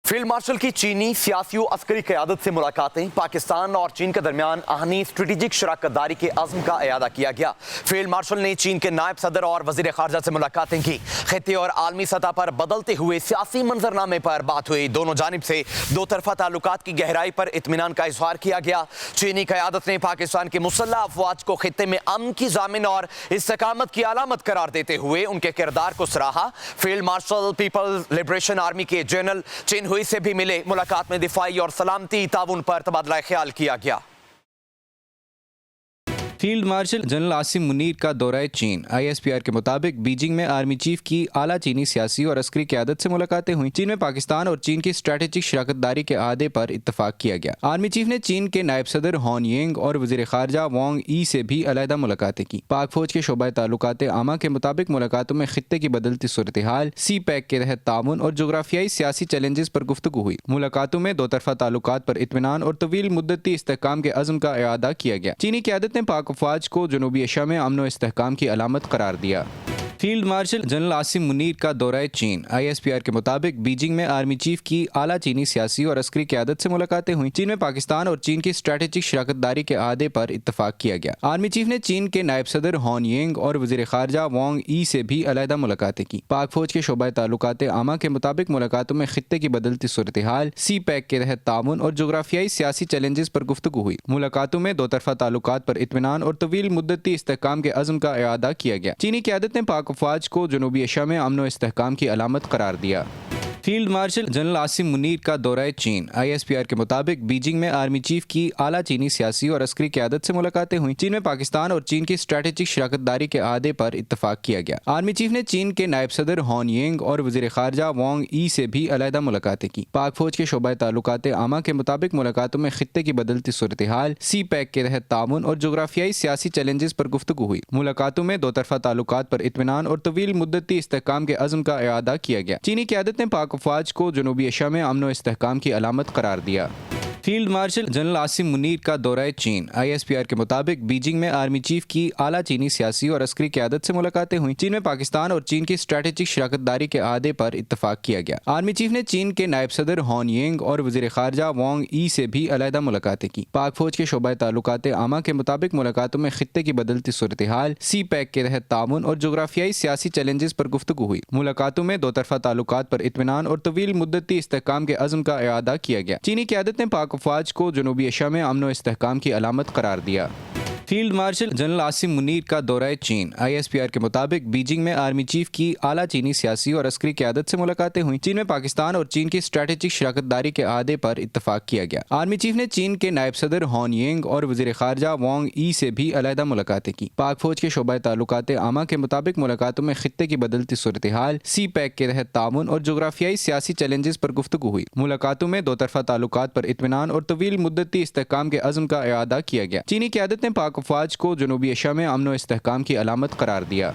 Field marshal کی چینی سیاسی و عسکری قیادت سے ملاقاتیں، پاکستان اور چین کے درمیان آہنی اسٹریٹجک شراکت داری کے عزم کا اعادہ کیا گیا۔ فیلڈ مارشل نے چین کے نائب صدر اور وزیر خارجہ سے ملاقاتیں کی۔ خطے اور عالمی سطح پر بدلتے ہوئے سیاسی منظرنامے پر بات ہوئی۔ دونوں جانب سے دو طرفہ تعلقات کی گہرائی پر اطمینان کا اظہار کیا گیا۔ چینی قیادت نے پاکستان کے مسلح افواج کو خطے میں امن کی ضامن اور استقامت کی علامت قرار دیتے ہوئے ان کے کردار کو سراہا۔ Field marshal Peoples liberation army کے جنرل چین ہوئی سے بھی ملے۔ ملاقات میں دفاعی اور سلامتی تعاون پر تبادلہ خیال کیا گیا۔ Field marshal general Asim Munir کا دورہ چین۔ ISPR کے مطابق بیجنگ میں آرمی چیف کی اعلیٰ چینی سیاسی اور عسکری قیادت سے ملاقاتیں ہوئیں۔ چین میں پاکستان اور چین کی اسٹریٹجک شراکت داری کے اعادے پر اتفاق کیا گیا۔ آرمی چیف نے چین کے نائب صدر ہان ینگ اور وزیر خارجہ وانگ ای سے بھی علیحدہ ملاقاتیں کی۔ پاک فوج کے شعبہ تعلقات عامہ کے مطابق ملاقاتوں میں خطے کی بدلتی صورتحال، سی پیک کے تحت تعاون اور جغرافیائی سیاسی چیلنجز پر گفتگو ہوئی۔ ملاقاتوں میں دو طرفہ تعلقات پر اطمینان اور طویل مدتی استحکام کے عزم کا اعادہ کیا گیا۔ چینی قیادت نے پاک افواج کو جنوبی ایشیا میں امن و استحکام کی علامت قرار دیا۔ Field marshal general Asim Munir کا دورہ چین۔ ISPR کے مطابق بیجنگ میں آرمی چیف کی اعلیٰ چینی سیاسی اور عسکری قیادت سے ملاقاتیں ہوئیں۔ چین میں پاکستان اور چین کی اسٹریٹجک شراکت داری کے اعادے پر اتفاق کیا گیا۔ آرمی چیف نے چین کے نائب صدر ہان ینگ اور وزیر خارجہ وانگ ای سے بھی علیحدہ ملاقاتیں کی۔ پاک فوج کے شعبہ تعلقات عامہ کے مطابق ملاقاتوں میں خطے کی بدلتی صورتحال، سی پیک کے تحت تعاون اور جغرافیائی سیاسی چیلنجز پر گفتگو ہوئی۔ ملاقاتوں میں دو طرفہ تعلقات پر اطمینان اور طویل مدتی استحکام کے عزم کا اعادہ کیا گیا۔ چینی قیادت نے پاک افواج کو جنوبی ایشیا میں امن و استحکام کی علامت قرار دیا۔ Field marshal general Asim Munir کا دورہ چین۔ ISPR کے مطابق بیجنگ میں آرمی چیف کی اعلیٰ چینی سیاسی اور عسکری قیادت سے ملاقاتیں ہوئیں۔ چین میں پاکستان اور چین کی اسٹریٹجک شراکت داری کے اعادے پر اتفاق کیا گیا۔ آرمی چیف نے چین کے نائب صدر ہان ینگ اور وزیر خارجہ وانگ ای سے بھی علیحدہ ملاقاتیں کی۔ پاک فوج کے شعبہ تعلقات عامہ کے مطابق ملاقاتوں میں خطے کی بدلتی صورتحال، سی پیک کے تحت تعاون اور جغرافیائی سیاسی چیلنجز پر گفتگو ہوئی۔ ملاقاتوں میں دو طرفہ تعلقات پر اطمینان اور طویل مدتی استحکام کے عزم کا اعادہ کیا گیا۔ چینی قیادت نے پاک افواج کو جنوبی ایشیا میں امن و استحکام کی علامت قرار دیا۔ Field marshal general Asim Munir کا دورہ چین۔ ISPR کے مطابق بیجنگ میں آرمی چیف کی اعلیٰ چینی سیاسی اور عسکری قیادت سے ملاقاتیں ہوئیں۔ چین میں پاکستان اور چین کی اسٹریٹجک شراکت داری کے اعادے پر اتفاق کیا گیا۔ آرمی چیف نے چین کے نائب صدر ہان ینگ اور وزیر خارجہ وانگ ای سے بھی علیحدہ ملاقاتیں کی۔ پاک فوج کے شعبہ تعلقات عامہ کے مطابق ملاقاتوں میں خطے کی بدلتی صورتحال، سی پیک کے تحت تعاون اور جغرافیائی سیاسی چیلنجز پر گفتگو ہوئی۔ ملاقاتوں میں دو طرفہ تعلقات پر اطمینان اور طویل مدتی استحکام کے عزم کا اعادہ کیا گیا۔ چینی قیادت نے پاک افواج کو جنوبی ایشیا میں امن و استحکام کی علامت قرار دیا۔ Field marshal general Asim Munir کا دورہ چین۔ ISPR کے مطابق بیجنگ میں آرمی چیف کی اعلیٰ چینی سیاسی اور عسکری قیادت سے ملاقاتیں ہوئیں۔ چین میں پاکستان اور چین کی اسٹریٹجک شراکت داری کے اعادے پر اتفاق کیا گیا۔ آرمی چیف نے چین کے نائب صدر ہان ینگ اور وزیر خارجہ وانگ ای سے بھی علیحدہ ملاقاتیں کی۔ پاک فوج کے شعبہ تعلقات عامہ کے مطابق ملاقاتوں میں خطے کی بدلتی صورتحال، سی پیک کے تحت تعاون اور جغرافیائی سیاسی چیلنجز پر گفتگو ہوئی۔ ملاقاتوں میں دو طرفہ تعلقات پر اطمینان اور طویل مدتی استحکام کے عزم کا اعادہ کیا گیا۔ چینی قیادت نے پاک افواج کو جنوبی ایشیا میں امن و استحکام کی علامت قرار دیا۔